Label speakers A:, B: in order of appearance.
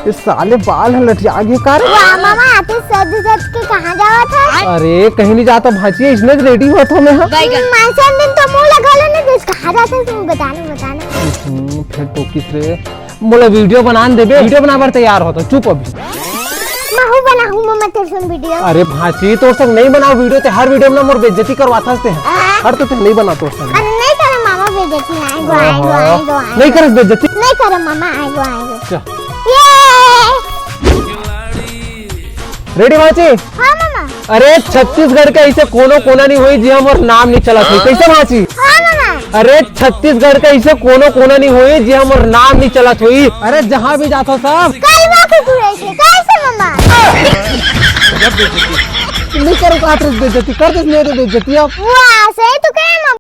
A: इस साले बाल लटिया गए कार।
B: मामा आते सज सज के कहाँ जावा था?
A: अरे कहीं नहीं जाता भाजी, इसने रेडी हुआ था मैं।
B: मानसन दिन तो मुंह लगा लो ना, देश कहाँ जाते तुम बताना।
A: फिर तो किसरे बोला वीडियो बनाने देबे, वीडियो बनावर तैयार हो तो चुप अभी।
B: महू बना हूँ मम्मा तेरे संग वीडियो।
A: अरे भाजी तो संग नहीं बनाओ वीडियो, ते हर वीडियो में मोर बेइज्जती करवाता है। हर तो नहीं बना तो संग।
B: अरे नहीं करे मामा बेइज्जती, आएगो।
A: नहीं करे बेइज्जती,
B: नहीं करे मामा, आएगो।
A: रेडी भाजी?
B: हाँ मामा।
A: अरे छत्तीसगढ़ का ऐसे कोनो कोना नहीं हुई जी हम और नाम नहीं चला थी, कैसे भाजी?
B: हाँ मामा।
A: अरे छत्तीसगढ़ का ऐसे कोनो कोना नहीं हुई जी हम और नाम नहीं चला हुई। अरे जहाँ भी जाता सब
B: कलवा के पूरे से कैसे मामा?
A: नहीं करो बेइज्जती, कर दे बेइज्जती आप।
B: वाह सही तो कहे मामा।